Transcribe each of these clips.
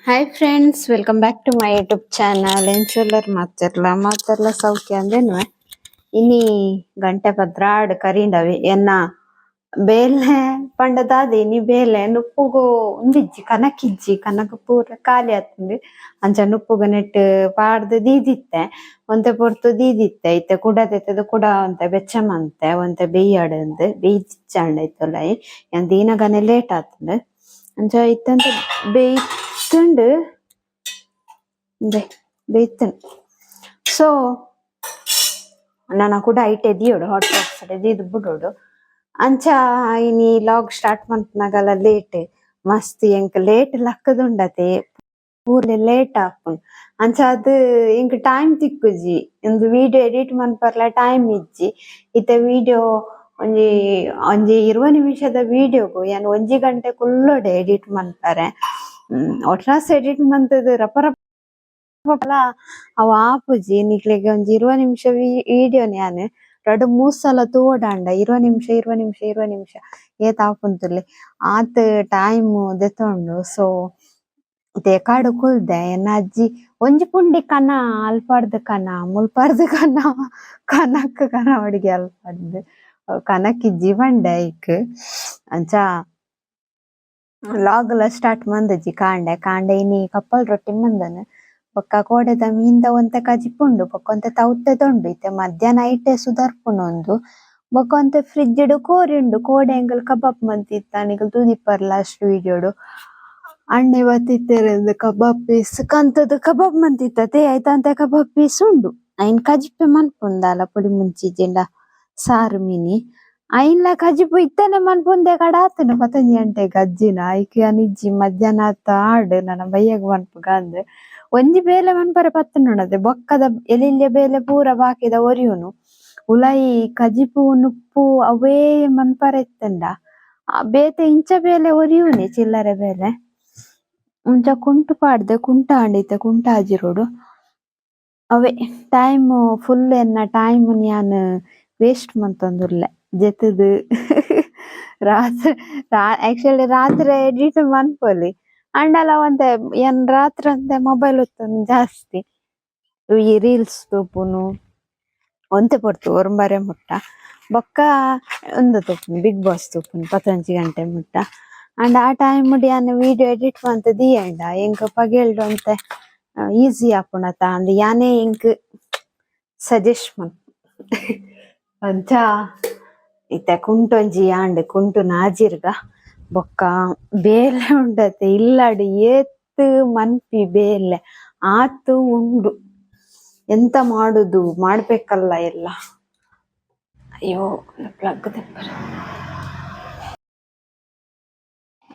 Hi friends, welcome back to my YouTube channel. ಎಂಚೊಲ್ಲರ್ ಮಾತೆರ್ಲ ಸೌಖ್ಯ ಅಂದೇನು ಇನಿ ಗಂಟೆ ಪದ್ರಾಡ್ ಕರಿಂಡವೆ ಎನ್ನ ಬೇಲೆ ಪಂಡದಾದ ಇನಿ ಬೇಲೆ ನುಪ್ಪುಗು ಉಂದಿಜ್ಜಿ ಕನಕ್ ಪೂರ ಖಾಲಿ ಆತಂದು ಅಂಚ ನುಪ್ಪುಗ ನೆಟ್ ಪಾಡ್ದು ದೀದಿತ್ತೆ ಒಂತೆ ಪೊರ್ತು ದೀದಿತ್ತೆ ಇತ್ತೆ ಕುಡದೆತ್ತದು ಕುಡ ಒಂತೆ ಬೆಚ್ಚಮಂತೆ ಒಂತೆ ಬೇಯ್ಯಾಡಂದು ಬೇಯ್ಚಾಂಡ ಇತ್ತೊಲೈ ಎನ್ ದೀನಗನೆ ಲೇಟ್ ಆತಂದು ಅಂಚ ಇತ್ತಂತ ಬೇಯ್ತುಂಡು ಬೇಯ್ತನ್ ಸೊ ನನ್ನ ಕೂಡ ಐಟೆ ದಿಯೋಡು ಹಾಟ್ ಬಾಕ್ಸ್ ದೀದ್ ಬಿಡೋಡು ಅಂಚ ಇನಿ ಲಾಗ್ ಸ್ಟಾರ್ಟ್ ಮನ್ಪುನಾಗಲ ಲೇಟ್ ಮಸ್ತ್ ಎಂಕ್ ಲೇಟ್ ಲಕ್ಕದುಂಡತೆ ಪೂರ್ಲೆ ಲೇಟ್ ಆಪುಂಡು ಅಂಚ ಅದು ಎಂಕ್ ಟೈಮ್ ತಿಕ್ಕುಜಿ ಒಂದು ವಿಡಿಯೋ ಎಡಿಟ್ ಮನ್ಪರ್ಲ ಟೈಮ್ ಇಜ್ಜಿ ಇತ್ತೆ ವಿಡಿಯೋ ಒಂಜಿ ಒಂಜಿ 20 ನಿಮಿಷದ ವಿಡಿಯೋಗು ಯಾನ್ 1 ಗಂಟೆ ಕುಲ್ಲೊಡೆ ಎಡಿಟ್ ಮನ್ಪರೆ ಒಟ್ರಾಸ್ ಎಡಿಟ್ ಮಂತದ್ ರಪ ಅವ ಆಪುಜಿ ನಿಕ್ಲೆಗ್ ಒಂಜಿ 20 ನಿಮಿಷ ವಿಡಿಯೋನ್ ಯಾನ್ 2-3 ಸಲ ತೋಡಾಂಡ 20 ನಿಮಿಷ ಏತ್ ಆಪುಂತುಲೆ ಆತ್ ಟೈಮ್ ದೆತೊಂಡು. ಸೊ ಕಾಡು ಕುಲ್ದೆ ಎನ್ನ ಅಜ್ಜಿ ಒಂಜಿ ಪುಂಡಿ ಕನ ಅಲ್ಪಾಡ್ದು ಕನ ಮುಲ್ಪಾಡ್ದು ಕನಕ್ ಅಡಿಗೆ ಅಲ್ಪಾಡ್ದು ಕನಕ್ ಇಜ್ಜಿ ಬಂಡೆ ಐಕ್ ಅಂಚ ಲಾಗ್ಲ ಸ್ಟಾರ್ಟ್ ಮಂದಜ್ಜಿ ಕಾಂಡೆ ಇನಿ ಕಪ್ಪಲ್ ರೊಟ್ಟಿ ಮಂದನ್ ಬೊಕ್ಕ ಕೋಡೆದ ಮೀನ್ದ ಒಂತೆ ಕಜಿಪುಂಡು ಬೊಕ್ಕ ಒಂತೆ ತೌತೆ ತೊಂಡು ಇತ್ತೆ ಮಧ್ಯಾಹ್ನ ಐಟೆ ಸುಧಾರ್ಪುನೊಂದು ಬೊಕ್ಕ ಒಂತೆ ಫ್ರಿಡ್ಜ್ ಕೋರಿ ಉಂಡು ಕೋಡೆ ಎಂಕಲ್ ಕಬಾಬ್ ಮಂತಿತ್ತ ನಿಕಲ್ ತೂದಿಪ್ಪರ್ ಲಾಸ್ಟ್ ವಿಡಿಯೋಡು ಅಣ್ಣೆ ಬತ್ತಿತ್ತೆರೆಂದು ಕಬಾಬ್ ಪೀಸ್ ಕಂತದ ಕಬಾಬ್ ಮಂತಿತ್ತ ಐತಂತೆ ಕಬಾಬ್ ಪೀಸ್ ಉಂಡು ಐನ್ ಕಜಿಪ್ಪೆ ಮನ್ಪುಂಡಲ ಪುಡಿ ಮುಂಚಿಜೆಂಡ ಸಾರು ಮೀನಿ ಐನ್ಲ ಕಜಿಪು ಇತ್ತನೆ ಮನ್ಪುಂದೆ ಕಡ ಆತನ 15 ಗಂಟೆಗ್ ಅಜ್ಜಿನ ಐಕೆ ಅನಿಜ್ಜಿ ಮಧ್ಯಾಹ್ನ ಆತ ಆಡ್ ನನ್ನ ಬಯ್ಯಗ್ ಮನ್ಪುಗ ಅಂದ್ ಒಂಜಿ ಬೇಲೆ ಮನ್ಪರೆ ಪತ್ತುಂಡದೆ ಬೊಕ್ಕದ ಎಲಿಲ್ಯ ಬೇಲೆ ಪೂರ ಬಾಕಿದ ಒರಿಯುನು ಉಲೈ ಕಜಿಪು ನುಪ್ಪು ಅವೇ ಮನ್ಪರೆ ಇತ್ತಂಡ ಬೇತೆ ಇಂಚ ಬೇಲೆ ಒರಿಯುನಿ ಚಿಲ್ಲರೆ ಬೇಲೆ ಮುಂಚ ಕುಂಟು ಪಾಡ್ದೆ ಕುಂಟ ಆಂಡಿತ್ತೆ ಕುಂಟ ಆಜಿರೋಡು ಅವೇ ಟೈಮ್ ಫುಲ್ ಎನ್ನ ಟೈಮ್ ಯಾನ್ ವೇಸ್ಟ್ ಮಂತೊಂದುರ್ಲೆ ಜೆತ್ತದು ರಾತ್ರಿ ಆಕ್ಚುಲಿ ರಾತ್ರಿ ಎಡಿಟ್ ಮನ್ಪೊಲಿ ಅಂಡಲ ಒಂತೆ ಏನ್ ರಾತ್ರಿ ಅಂತೆ ಮೊಬೈಲ್ ಒತ್ತುನು ಜಾಸ್ತಿ ಈ ರೀಲ್ಸ್ ತೂಪುನು ಒಂತೆ ಪೊರ್ತು ಒರಂಬರೆ ಮುಟ್ಟ ಬೊಕ್ಕ ಒಂದು ತೂಪುನು ಬಿಗ್ ಬಾಸ್ ತೂಪುನು 15 ಗಂಟೆ ಮುಟ್ಟ ಅಂಡ್ ಆ ಟೈಮ್ ಯಾನ್ ವಿಡಿಯೋ ಎಡಿಟ್ ಮಂತ್ ದಿಯಂಡ ಎಂಕ್ ಪಗೇಲ್ಡು ಅಂತೆ ಈಸಿ ಆಪುಣತ ಅಂದ್ ಯಾನೇ ಎಂಕ್ ಸಜೆಸ್ಟ್ ಮನ್ ಅಂಚ ಇತ್ತೆ ಕುಂಟೊಂಜಿ ಆಂಡ್ ಕುಂಟು ನಾಜಿರ್ಗ ಬೊಕ್ಕ ಬೇಲೆ ಉಂಡತೆ ಇಲ್ಲಡ್ ಏತ್ ಮನ್ಪಿ ಬೇಲೆ ಆತು ಉಂಡು ಎಂತ ಮಾಡುದು ಮಾಡ್ಬೇಕಲ್ಲ ಎಲ್ಲ. ಅಯ್ಯೋ ಪ್ಲಗ್ ತೆಪ್ಪರ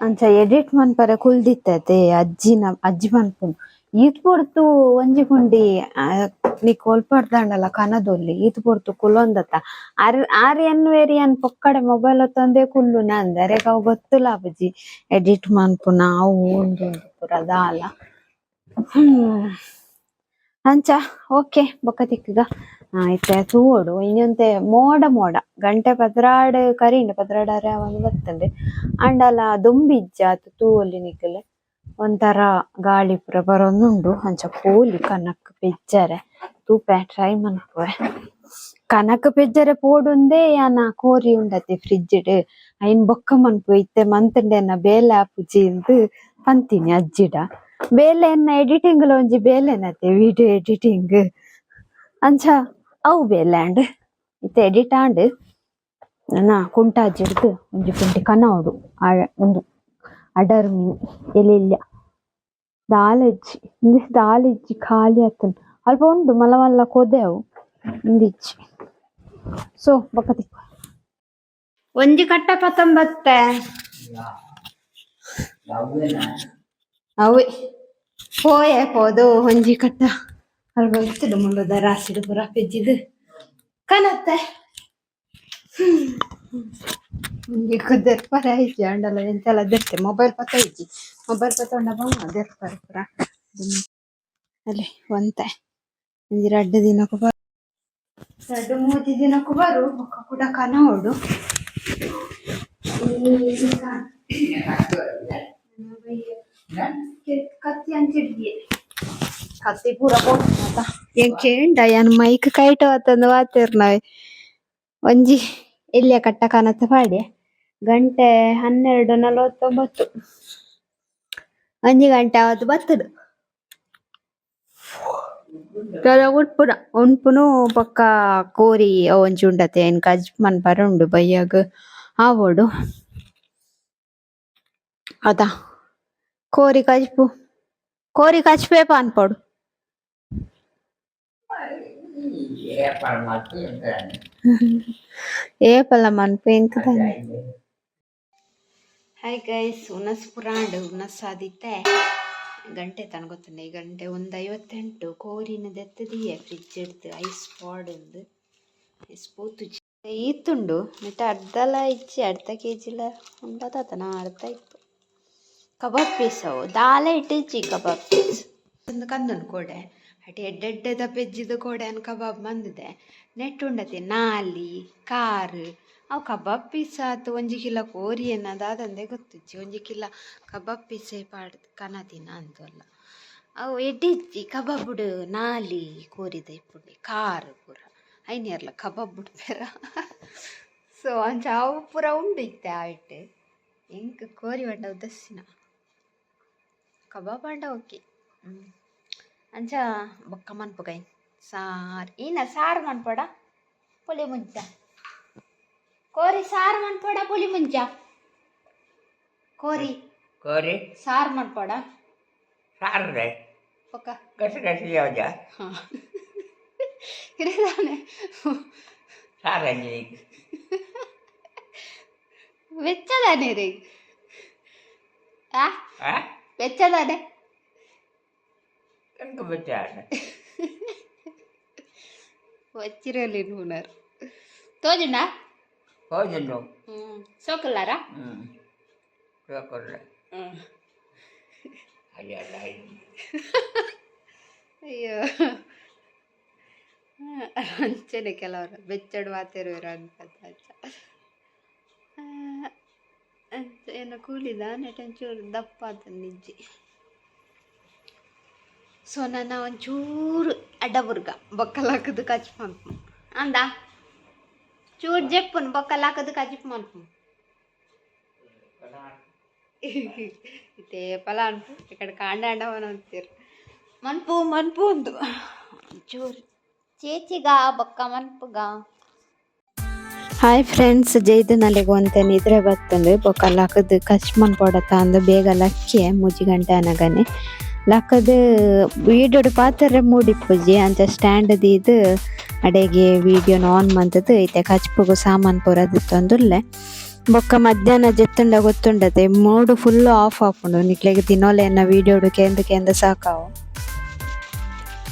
ಅಂಚ ಎಡಿಟ್ ಮನ್ಪರೆ ಕುಲ್ದಿತ್ತತೆ ಅಜ್ಜಿ ಮನ್ಪುನು ಈತ್ ಪೊರ್ತು ಒಂಜಿ ಪುಂಡಿ ನೀಕ್ ಒಲ್ಪಾಡ್ದಾಂಡಲ ಕನದೊಲ್ಲಿ ಈತ್ ಪೊರ್ತು ಕುಲೊಂದತ ಆರ್ ಎನ್ವೇರಿ ಅನ್ ಪೊಕ್ಕಡೆ ಮೊಬೈಲ್ ತಂದೆ ಕುಲ್ಲುನ ಅಂದರೆ ಅವು ಗೊತ್ತುಲ ಅಪ್ಪಜಿ ಎಡಿಟ್ ಮನ್ಪುನ ಅವು ಉಂದು ಪುರ ದಾಲ ಅಂಚ ಓಕೆ ಬೊಕ್ಕ ತಿಕ್ಕಗ ಇತ್ತೆ ತೂವೋಡು ಇನ್ನೊಂತೆ ಮೋಡ ಗಂಟೆ ಪದ್ರಾಡ್ ಕರಿಂಡ್ ಪದ್ರಾಡರೆ ಅವಂದು ಬತ್ತಂದೆ ಅಂಡಲ ದೊಂಬಿಜ್ಜ ಆತು ತೂವೊಲಿ ನಿಕಲ್ ಒಂಥರ ಗಾಳಿ ಪುರ ಬರೊಂದುಂಡು ಅಂಚ ಪೋಲಿ ಕನಕ್ ಪೆಜ್ಜರೆ ತೂಪೆ ಟ್ರೈ ಮನ್ಪುವೆ ಕನಕ್ ಪೆಜ್ಜರೆ ಪೋಡುಂದೇ ಯಾನ ಕೋರಿ ಉಂಡತೆ ಫ್ರಿಡ್ಜ್ಡ್ ಐನ್ ಬೊಕ್ಕ ಮನ್ಪು ಇತ್ತೆ ಮಂತಂಡೆನ ಬೇಲೆ ಆಪುಜಿ ಇಂದ್ ಪಂತೀನಿ ಅಜ್ಜಿಡ ಬೇಲೆ ಎನ್ನ ಎಡಿಟಿಂಗ್ ಒಂಜಿ ಬೇಲೆನತೆ ವಿಡಿಯೋ ಎಡಿಟಿಂಗ್ ಅಂಚ ಅವು ಬೇಲೆ ಅಂಡ್ ಇತ್ತೆ ಎಡಿಟ್ ಆಂಡ್ ನನ್ನ ಕುಂಟಾಜಿಡ್ದು ಒಂಜಿ ಪುಂಟಿ ಕನವಡು ಒಂದು ಅಡರ್ ಮೀನ್ ಎಲೆಲ್ಯ ದಾಲೆಜ್ಜಿ ಖಾಲಿ ಆತನ್ ಅಲ್ಪ ಉಂಡು ಮಲ್ಲ ಕೊದೆವು ಇಂದಿಜ್ಜಿ. ಸೊ ಬೊಕ್ಕ ತಿಕ್ಕ ಒಂಜಿ ಕಟ್ಟ 19 ಅವೇ ಪೋದು ಒಂಜಿ ಕಟ್ಟ ಅಲ್ಪ ಇತ್ತಡು ಮುಳ್ಳದ ರಾಸಿಡು ಪುರ ಪೆಜ್ಜಿದು ಕನತ್ತೆ ದೆರ್ಪರೆ ಐಜಿ ಅಂಡಲ ಎಂತೆಲ್ಲ ದೆರ್ತೆ ಮೊಬೈಲ್ ಪತ್ತ ಐಜಿ ಮೊಬೈಲ್ ಪತ್ತೊಂಡ ಬಮ್ಮ ದೆರ್ಪರೆ ಪುರ ಅಲ್ಲಿ ಒಂತೆ ಒಂಜಿ 2 ದಿನಕ್ಕೂ 2-3 ದಿನಕ್ಕೂ ಬರು ಬೊಕ್ಕ ಕೂಡ ಕನವಡು ಕತ್ ಕತ್ತಿ ಪೂರ ಪೋಟ ಎಂಕೇಂಡ ಯಾನ್ ಮೈಕ್ ಕೈಟ ಆತಂದು ವಾತಿರ್ನವೆ ಒಂಜಿ ಎಲ್ಲಿಯ ಕಟ್ಟ ಕಾಣತ್ತ ಪಾಡಿ ಗಂಟೆ 12:49 ಒಂಜಿ ಗಂಟೆ ಅವತ್ತು ಬತ್ತದು ಉಟ್ಪುನ ಉಂಪುನು ಪಕ್ಕ ಕೋರಿ ಒಂಜಿ ಉಂಡತೆ ಏನ್ ಕಜ್ ಮನ್ಪರ ಉಂಡು ಬಯ್ಯಾಗ ಆವೋಡು ಅದ ಕೋರಿ ಕಜ್ಪೇಪ ಅನ್ಪೋಡು ಏಪಲ್ಲ ಮನ್ಪು ಎಂಕ್ ತಂದೆ. ಹಾಯ್ ಗೈಸ್, ಉನಸ್ ಪುರಾಂಡು ಉನಸ್ ಆದಿತ್ತೆ ಗಂಟೆ ತನಗೊತ್ತಂಡೆ ಈ ಗಂಟೆ 1:58 ಕೋರಿನ ದೆತ್ತದಿಯೆ ಫ್ರಿಡ್ಜ್ ಎಡ್ದು ಐಸ್ ಪಾಡ್ ಉಂದು ಐಸ್ ಪೂತು ಈತುಂಡು ನೆಟ್ಟ ಅರ್ಧಲ ಇಚ್ಚಿ ಅರ್ಧ ಕೆಜಿಲ ಉಂಡದಾತನ ಅರ್ಧ ಇತ್ತು ಕಬಾಬ್ ಪೀಸ್ ಅವು ದಾಲ ಇಟ್ಟಿಚ್ಚಿ ಕಬಾಬ್ ಪೀಸ್ ಒಂದು ಕಂದೊಂದು ಕೋಡೆ ಅಟಿ ಎಡ್ಡೆಡ್ಡೆದ ಪೆಜ್ಜಿದ ಕೋಡೆ ಅನ್ ಕಬಾಬ್ ಬಂದಿದೆ ನೆಟ್ ಉಂಡತೆ ನಾಲಿ ಕಾರು ಅವು ಕಬಾಬ್ ಪೀಸ್ ಆತು 1 ಕಿಲೋ ಕೋರಿ ಅನ್ನೋದಾದಂದೆ ಗೊತ್ತಿಚ್ಚಿ 1 ಕಿಲೋ ಕಬಾಬ್ ಪೀಸೇ ಪಾಡ್ ಕನದಿನ ಅಂತಲ್ಲ ಅವು ಎಡ್ಡಿಚ್ಚಿ ಕಬಾಬುಡು ನಾಲಿ ಕೋರಿದ ಇಪ್ಪುಂಡಿ ಕಾರು ಪೂರ ಐನಿಯರ್ಲ ಕಬಾಬ್ ಬಿಡ್ಬೇರ ಸೊ ಅಂಚ ಅವು ಪೂರ ಉಂಡು ಇತ್ತೆ ಆಯ್ಟು ಎಂಕ್ ಕೋರಿ ಬಂಡ ಉದಸ್ಸಿನ ಕಬಾಬ್ ಬಂಡ ಓಕೆ ಅಂಚ ಬೊಕ್ಕ ಮನ್ಪುಗೈ ಸಾರು ಈನ ಸಾರು ಮನ್ಪಡ ಪುಲಿ ಮುಂಚ ಕೋರಿ ಸಾರು ಮನ್ಪಡ ಪುಲಿ ಮುಂಚ ಕೋರಿ ಕೋರಿ ಸಾರು ಮನ್ಪಡ ಸಾರು ಪಕ್ಕ ಗಸಿ ಗಸಿ ಯಾವ್ದ ಹಾಂ ಇಡದಾನೆ ಸಾರಂಜಿ വെച്ചതാണേ ರೀ വെച്ചതാണേ ಎಂಕ ಬೆಚ್ಚಾನೆ వచ్చిరలి నూనర్ తోజుండా ಹೋಜನ್ನು సోకలారా ಸೋಕಲ್ಲ ಅಯ್ಯೋ ಅಂಚನೆ ಕೆಲವರು ಬೆಚ್ಚಡು ಮಾತಿರುವರು ಅನ್ಕತ್ತ ಏನೋ ಕೂಲಿದ ನೆಟಂಚೂರು ದಪ್ಪ ಆತ ನಿಜ್ಜಿ ಸೊ ನನ್ನ ಒಂಚೂರು ಅಡ್ಡಬುರ್ಗ ಬೊಕ್ಕಲಾಕದು ಕಚ್ ಮನ್ಪು ಅಂದ ಚೂರು ಜೆಪ್ಪುನು ಬೊಕ್ಕಲಾಕದು ಕಚಿಪ್ ಮನ್ಪು ಇತ್ತೆ ಪಲ ಅನ್ಪು ಇಕಡೆ ಕಾಂಡ ಅಂಡವನ ಅಂತೀರು ಮನ್ಪು ಒಂದು ಚೂರು ಚೇಚಿಗ ಬೊಕ್ಕ ಮನ್ಪುಗ. ಹಾಯ್ ಫ್ರೆಂಡ್ಸ್, ಜೈದನಲ್ಲಿಗೆ ಒಂತೆ ನಿದ್ರೆ ಬರ್ತಂದು ಬೊಕ್ಕ ಲಕ್ಕದು ಕಚ್ ಮನ್ಪೊಡತ್ತ ಅಂದು ಬೇಗ ಲಕ್ಕಿ ಮುಜಿ ಗಂಟೆ ಅನಗನೆ ಲಕ್ಕದು ವೀಡಿಯೋಡು ಪಾತ್ರೆ ಮೂಡಿಪ್ಪುಜಿ ಅಂತ ಸ್ಟ್ಯಾಂಡ್ ಇದು ಅಡೆಗೆ ವೀಡಿಯೋನ ಆನ್ ಮಂತದ್ದು ಐತೆ ಕಚ್ಪುಗು ಸಾಮಾನು ಪೂರದ್ದು ತಂದುಲ್ಲೆ ಬೊಕ್ಕ ಮಧ್ಯಾಹ್ನ ಜೆತ್ತುಂಡ ಗೊತ್ತುಂಡತೆ ಮೂಡು ಫುಲ್ಲು ಆಫ್ ಆಪುಂಡು ನಿಕ್ಲೆಗೆ ದಿನೋಲೆನ್ನ ವೀಡಿಯೋಡು ಕೇಂದ ಸಾಕಾವು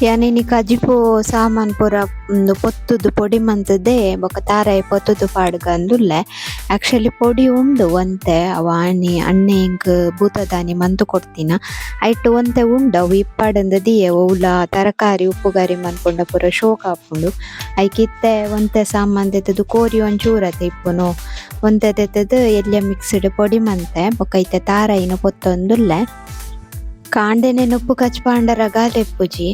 ಯಾನಿನಿ ಕಜಿಪು ಸಾಮಾನು ಪೂರ ಒಂದು ಪೊತ್ತುದು ಪೊಡಿ ಮಂತದ್ದೇ ಬೊಕ್ಕ ತಾರಾಯಿ ಪೊತ್ತುದು ಪಾಡ್ಗ ಅಂದುಲ್ಲೆ ಆ್ಯಕ್ಚುಲಿ ಪೊಡಿ ಉಂಡು ಒಂತೆ ವಾಣಿ ಅಣ್ಣೆ ಇಂಕ್ ಭೂತದಾನಿ ಮಂತು ಕೊಡ್ತೀನ ಐಟು ಒಂತೆ ಉಂಡು ಅವು ಇಪ್ಪಾಡಂದ ದಿಯೆ ಓಲ ತರಕಾರಿ ಉಪ್ಪುಗಾರಿ ಮನ್ಪುಂಡ ಪೂರ ಶೋಕ್ ಹಾಪುಂಡು ಐಕಿತ್ತೆ ಒಂತೆ ಸಾಮಾನು ತೆತ್ತದು ಕೋರಿ ಒಂಚೂರತೆ ಇಪ್ಪುನು ಒಂತೆ ತೆತ್ತದು ಎಲ್ಲಿಯ ಮಿಕ್ಸ್ಡ್ ಪೊಡಿ ಮಂತೆ ಬೊಕ್ಕ ಐತೆ ತಾರಾಯಿನ ಪೊತ್ತೊಂದುಲ್ಲೆ ಕಾಂಡೆನೆ ನುಪ್ಪು ಕಚ್ಪಾಂಡರ ಗಾಲೆಪ್ಪುಜಿ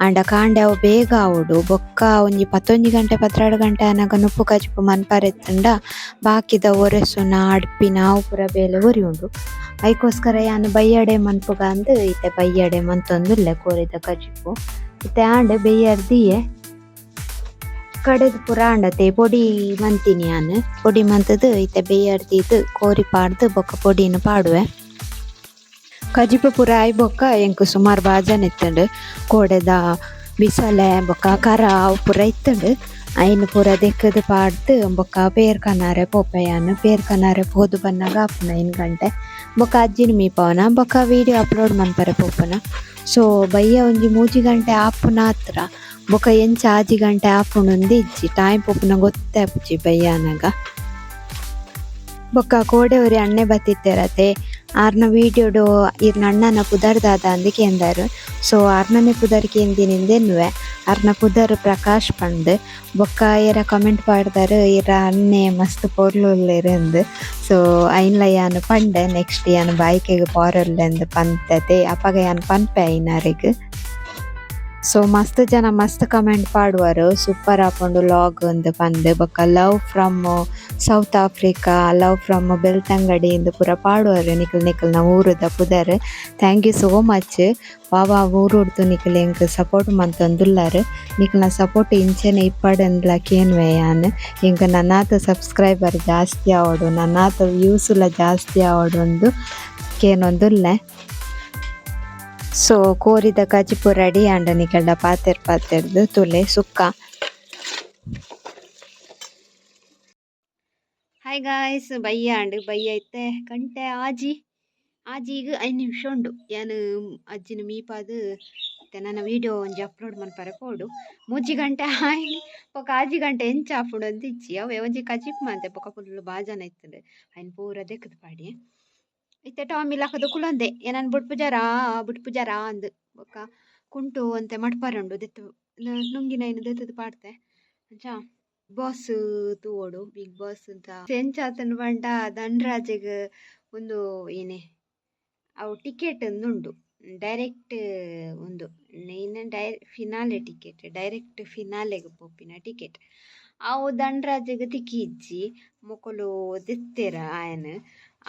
ಅಂಡ ಕಾಂಡೆ ಅವು ಬೇಗ ಆವುಡು ಬೊಕ್ಕ ಒಂಜಿ 11 ಗಂಟೆ 12 ಗಂಟೆ ಅನಗ ನುಪ್ಪು ಕಚ್ಪು ಮನ್ಪರೆತ್ತಂಡ ಬಾಕಿದ ಒರೆಸುನ ಅಡ್ಪಿನ ಅವು ಪೂರ ಬೇಲೆ ಒರಿ ಉಂಡು ಐಕೋಸ್ಕರ ಯಾನು ಬಯ್ಯಡೆ ಮನ್ಪುಗ ಅಂದು ಇತ್ತೆ ಬಯ್ಯಡೆ ಮಂತೊಂದುಲ್ಲೆ ಕೋರಿದ ಕಜಿಪು ಇತ್ತೆ ಆಂಡೆ ಬೆಯ್ಯರ್ದಿಯೆ ಕಡೆದು ಪೂರ ಆಂಡತೆ ಪೊಡಿ ಮಂತೀನಿ ಯಾನು ಪೊಡಿ ಮಂತದು ಇತ್ತೆ ಬೆಯ್ಯರ್ದಿದ್ದು ಕೋರಿ ಪಾಡ್ದು ಬೊಕ್ಕ ಪೊಡಿನ ಪಾಡುವೆ ಕಜಿಪು ಪೂರ ಆಯ್ ಬೊಕ್ಕ ಎಂಕು ಸುಮಾರು ಬಾಜನ್ ಇತ್ತಂಡು ಕೋಡೆದ ಬಿಸಲೆ ಬೊಕ್ಕ ಕರ ಅವು ಪೂರ ಇತ್ತಂಡು ಐನು ಪೂರ ದೆಕ್ಕದು ಪಾಡ್ದು ಬೊಕ್ಕ ಪೇರ್ ಕನಾರೆ ಪೋಪೆಯಾನು ಪೇರ್ ಕನಾರೆ ಪೋದು ಬನ್ನಾಗ ಆಪುನ 9 ಗಂಟೆ ಬೊಕ್ಕ ಅಜ್ಜಿನ ಮೀಪವನ ಬೊಕ್ಕ ವೀಡಿಯೋ ಅಪ್ಲೋಡ್ ಮನ್ಪರೆ ಪೋಪುನ ಸೊ ಬಯ್ಯ ಒಂಜಿ 3 ಗಂಟೆ ಆಪುನ ಹತ್ರ ಬೊಕ್ಕ ಎಂಚ 6 ಗಂಟೆ ಆಪುನುಂದು ಇಜ್ಜಿ ಟೈಮ್ ಪೋಪುನ ಗೊತ್ತೇ ಆಪುಜಿ ಬಯ್ಯನಾಗ ಬೊಕ್ಕ ಕೋಡೆ ಒರಿ ಅಣ್ಣೆ ಬತ್ತಿತ್ತೆರತೆ ಆರ್ನ ವೀಡಿಯೋಡು ಇರ್ನ ಅಣ್ಣನ ಪುದರ್ದಾದ ಅಂದಿಕೆ ಎಂದಾರು. ಸೊ ಆರ್ನನೆ ಪುದರ್ಗೆ ಎಂದಿನಿಂದೆನ್ನುವೆ ಅರ್ನ ಪುದರ್ ಪ್ರಕಾಶ್ ಪಂಡ್ ಬೊಕ್ಕ ಏರ ಕಮೆಂಟ್ ಪಾಡ್ದಾರು ಇರ ಅನ್ನೆ ಮಸ್ತ್ ಪೊರ್ಲುಲ್ಲೆರ್ ಅಂದ್. ಸೊ ಐನ್ಲ ಯಾನ್ ಪಂಡೆ ನೆಕ್ಸ್ಟ್ ಯಾನ್ ಬೈಕೆಗ್ ಪೋರೊಲ್ಲೆಂದ್ ಪಂತತೆ ಅಪಗ ಯಾನ್ ಪನ್ಪೆ ಐನಾರೆಗ್. ಸೊ ಮಸ್ತ್ ಜನ ಮಸ್ತ್ ಕಮೆಂಟ್ ಪಾಡುವರು ಸೂಪರ್ ಆಪುಂಡು ಲಾಗ್ ಅಂದ್ ಪಂದ್ ಬೊಕ್ಕ love from South Africa, love from Belthangady ಇಂದು ಪೂರ ಪಾಡುವರು ನಿಕಲ್ನ ಊರುದ ಪುದರ್. ಥ್ಯಾಂಕ್ ಯು ಸೋ ಮಚ್ ವಾವಾ ಊರುಡ್ದು ನಿಕಲ್ ಎಂಕ್ ಸಪೋರ್ಟ್ ಮಂತೊಂದುಲ್ಲಾರ್. ನಿಕಲ್ನ ಸಪೋರ್ಟ್ ಇಂಚೆನೆ ಇಪ್ಪಡಂದ್ಲ ಕೇನ್ವೆ ಯಾನ್ ಎಂಕ್ ನನ್ನಾತ್ ಸಬ್ಸ್ಕ್ರೈಬರ್ ಜಾಸ್ತಿ ಆವಡು ನನ್ನಾತ್ ವ್ಯೂಸುಲ ಜಾಸ್ತಿ ಆವಡು ಅಂದು ಕೇನೊಂದುಲ್ಲೆ. ಸೊ ಕೋರಿದ ಕಜಿಪು ರೆಡಿ ಆಂಡ ನಿಕಲ್ಡ ಪಾತೆರ್ದು ತುಲೆ ಸುಕ್ಕ. ಹಾಯ್ ಗಾಯ್ಸ್ ಬಯ್ಯ ಇತ್ತೆ ಕಂಟೆ ಆಜಿಗ್ 5 ನಿಮಿಷ ಉಂಡು ಯಾನ್ ಅಜ್ಜಿನ ಮೀಪಾದ್ ನನ್ನ ವೀಡಿಯೋ ಒಂಜಿ ಅಪ್ಲೋಡ್ ಮನ್ಪರೆ ಪೋಡು. 3 ಗಂಟೆ ಆಯ್ನಿ ಪೊಕ ಆಜಿ ಗಂಟೆ ಎಂಚ ಆಪುಂಡು ಅಂದ್ ಇಜ್ಜಿ ಅವೆ ಒಂಜಿ ಕಜಿಪ್ ಮಂತೆ ಪೊಕ ಫುಲ್ ಬಾಜನ ಇತ್ತಂಡೆ ಅಯ್ನ್ ಪೂರ ದೆಕ್ಕದ್ ಪಾಡಿ ಇತ್ತೆ ಟಾಮಿ ಲಕದ ಕುಲಂದೆ ಏನನ್ ಬುಡ್ಪುಜಾರಾ ಅಂದ್ ಬೊಕ್ಕ ಕುಂಟು ಅಂತೆ ಮಡ್ಪರುಂಡು ದೆತ್ತು ನುಂಗಿನೈನ್ ದೆತ್ತದ ಪಾಡ್ತೆ ಅಂಚ ಬಾಸ್ ತೂವೋಡು ಬಿಗ್ ಬಾಸ್ ಅಂತ ಎಂಚಾತನ್ ಪಂಡ ಧನ್ರಾಜ್ಗ್ ಒಂದು ಏನೇ ಅವು ಟಿಕೆಟ್ ಉಂಡು ಡೈರೆಕ್ಟ್ ಒಂದು ಫಿನಾಲೆ ಟಿಕೆಟ್ ಡೈರೆಕ್ಟ್ ಫಿನಾಲೆಗ್ ಪೋಪಿನ ಟಿಕೆಟ್ ಅವು ಧನ್ರಾಜ್ಗ್ ತಿಕ್ಕಿ ಇಜ್ಜಿ ಮೊಕುಲು ದೆತ್ತೆರ ಆಯನ್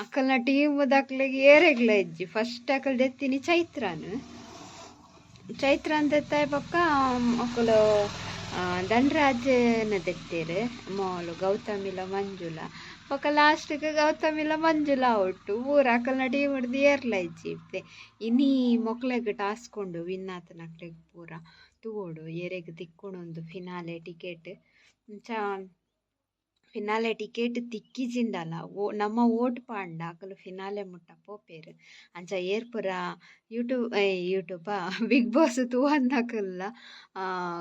ಅಕಲ್ನ ಟೀಮ್ ದಾಕ್ಲೆಗ್ ಏರೆಗ್ಲ ಇಜ್ಜಿ ಫಸ್ಟ್ ಅಕಲ್ ದೆತ್ತಿನಿ ಚೈತ್ರಾನ್ ದೆತ್ತಾಯ್ ಪಕ್ಕ ಅಕುಲು ಧನ್ರಾಜ್ನ ದೆತ್ತೇರು ಮೋಲು ಗೌತಮಿಲ ಮಂಜುಲ ಪಕ್ಕ ಲಾಸ್ಟ್ಗ್ ಗೌತಮಿಲ ಮಂಜುಲ ಔಟು ಪೂರ ಅಕಲ್ನ ಟೀಮ್ ಹಿಡ್ದು ಏರ್ಲ ಇಜ್ಜಿ ಇತ್ತೆ ಇನ್ನೀ ಮೊಕ್ಲೆಗ್ ಟಾಸ್ಕ್ ಉಂಡು ವಿನ್ ಆತನ ಅಕ್ಲೆಗ್ ಪೂರ ತೂವೋಡು ಏರೆಗ್ ತಿಕ್ಕುಣೊಂದು ಫಿನಾಲೆ ಟಿಕೆಟ್ ಅಂಚ ಫಿನಾಲೆ ಟಿಕೆಟ್ ತಿಕ್ಕಿಜಿಂಡಲ ನಮ್ಮ ಓಟ್ ಪಾಂಡ ಅಕಲು ಫಿನಾಲೆ ಮುಟ್ಟ ಪೋಪೆರ್ ಅಂಚ ಏರ್ ಪುರ ಯೂಟ್ಯೂಬ್ ಬಿಗ್ ಬಾಸ್ ತೂವನ್ನಕಲ್ಲ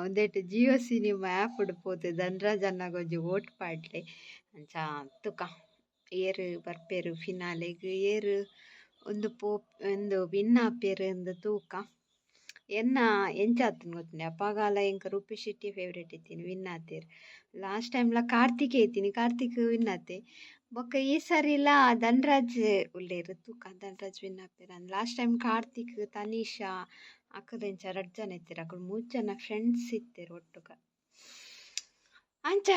ಒಂದೇಟ್ ಜಿಯೋ ಸಿನಿಮಾ ಆ್ಯಪ್ಡ್ ಪೋತೆ ಧನ್ರಾಜ್ ಅನ್ನಗೊಂಜಿ ಓಟ್ ಪಾಡ್ಲೆ ಅಂಚ ತುಕ ಏರ್ ಬರ್ಪೆರ್ ಫಿನಾಲೆಗ್ ಏರ್ ಒಂದು ವಿನ್ ಆಪೆರ್ ಅಂದ್ ತೂಕ ಎನ್ನ ಎಂಚಾತನ್ ಗೊತ್ತುಂಡೆ ಅಪಗಾಲ ಎಂಕ ರೂಪಿ ಶೆಟ್ಟಿ ಫೇವ್ರೇಟ್ ಇತ್ತೀನಿ ವಿನ್ ಆತೇರ್. ಲಾಸ್ಟ್ ಟೈಮ್ಲ ಕಾರ್ತಿಕ್ ವಿನ್ ಆತೆ ಬೊಕ್ಕ ಈ ಸರಿಲ ಧನ್ರಾಜ್ ಉಳ್ಳೇರು ತೂಕ ಧನ್ರಾಜ್ ವಿನ್ ಆಪೇರ್ ಅಂದ್. ಲಾಸ್ಟ್ ಟೈಮ್ ಕಾರ್ತಿಕ್ ತನಿಷಾ ಅಕ್ಕದಂಚ 2 ಜನ ಇತ್ತೆರ್ ಅಕುಲು 3 ಜನ ಫ್ರೆಂಡ್ಸ್ ಇತ್ತೆರ್ ಒಟ್ಟುಗ ಅಂಚ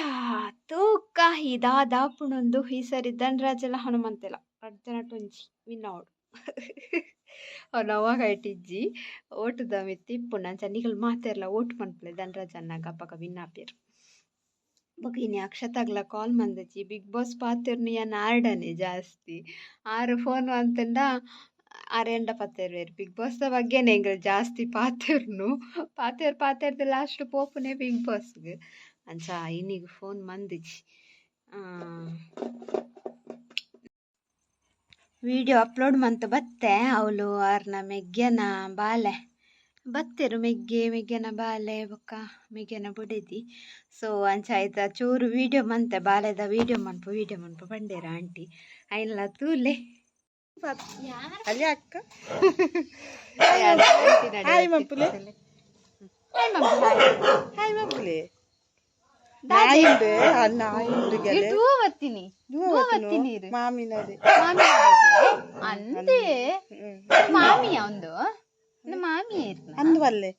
ತೂಕ ಇದಾದಾಪುಣೊಂದು ಈ ಸರಿ ಧನ್ರಾಜ್ ಎಲ್ಲ ಹನುಮಂತೆಲ 2 ಜನ ಟೊಂಜಿ ವಿನ್ ಆವಡು ನವಾಗ ಇಟ್ಟಿಜ್ಜಿ ಓಟುದ ಮಿತ್ತಿಪ್ಪುಂಡು ಅಂಚ ನಿಕಲ್ ಮಾತೆರ್ಲ ಓಟ್ ಮನ್ಪುಲೆ ಧನ್ರಾಜ್ ಅನ್ನಗ ಅಪಗ ವಿನ್ ಆಪೇರ್. ಬೊಕ ಇನಿ ಅಕ್ಷತಾಗ್ಲ ಕಾಲ್ ಮಂದಜ್ಜಿ ಬಿಗ್ ಬಾಸ್ ಪಾತೆರ್ನು ಯಾನ್ ಆರ್ಡನೆ ಜಾಸ್ತಿ ಆರು ಫೋನ್ ಅಂತಂಡ ಆರೆಂಡ ಪತ್ತೆರ್ವೇರು ಬಿಗ್ ಬಾಸ್ದ ಬಗ್ಗೆನೆ ಎಂಗಲ್ ಜಾಸ್ತಿ ಪಾತೆರ್ದು ಲಾಸ್ಟ್ ಪೋಪುನೆ ಬಿಗ್ ಬಾಸ್ಗ್ ಅಂಚ ಇನ್ನಿಗ್ ಫೋನ್ ಮಂದಿಜಿ ವಿಡಿಯೋ ಅಪ್ಲೋಡ್ ಮಂತ್ ಬತ್ತೆ ಅವಳು ಆರ್ನ ಮೆಗ್ಗೆನ ಬಾಲೆ ಬತ್ತೆರು ಮೆಗ್ಗೆನ ಬಾಲೆ ಬೊಕ್ಕ ಮೆಗ್ಗೆನ ಬುಡೆದಿ. ಸೊ ಅಂಚ ಆಯ್ತಾ ಚೂರು ವಿಡಿಯೋ ಮಂತೆ ಬಾಲೆದ ವಿಡಿಯೋ ಮನ್ಪು ಬಂಡೇರ ಆಂಟಿ ಐನ್ಲ ತೂಲೆ ಅಲ್ಲಿ ಅಕ್ಕ ಹಾಯ್ ಮಪ್ಪುಲೆ ಅಂದೆ ಮಾಮಿಯ ಒಂದು ಮಾಮಿ అందువల్లే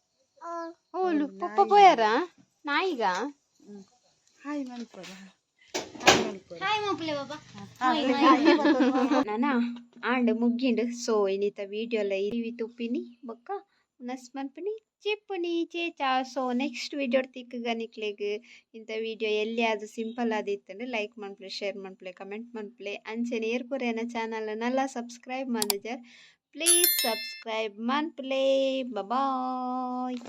ಓಲು ಪಪ್ಪ పోయారా ನಾಯಿಗ ಹಾಯ್ ಮನ್ಪರ ಹಾಯ್ ಮಪ್ಪಲೆ ಬಾಬಾ ನಾನಾ ಆಂಡ್ ಮುಗ್ಗಿಂಡು. ಸೊ ಇನ್ನಿತ ವಿಡಿಯೋಲ ಇರಿವಿ ತುಪ್ಪಿನಿ ಬೊಕ್ಕ ನಸ್ ಮನ್ಪುನಿ ಚಿಪ್ಪುನಿ ಚೇಚಾ. ಸೊ ನೆಕ್ಸ್ಟ್ ವಿಡಿಯೋ ತಿಕ್ಕಗ ನಿಕ್ಲೆಗ್ ಇಂಥ ವಿಡಿಯೋ ಎಲ್ಲಿ ಅದು ಸಿಂಪಲ್ ಆದಿತ್ತಂದ್ರೆ ಲೈಕ್ ಮನ್ಪ್ಲೆ ಶೇರ್ ಮನ್ಪ್ಲೆ ಕಮೆಂಟ್ ಮನ್ಪ್ಲೆ ಅಂಚೆನೆ ಏರ್ಪುರೇನ channel Nalla subscribe ಮಂದಿಜರ್ please subscribe ಮನ್ಪ್ಲೆ. Bye.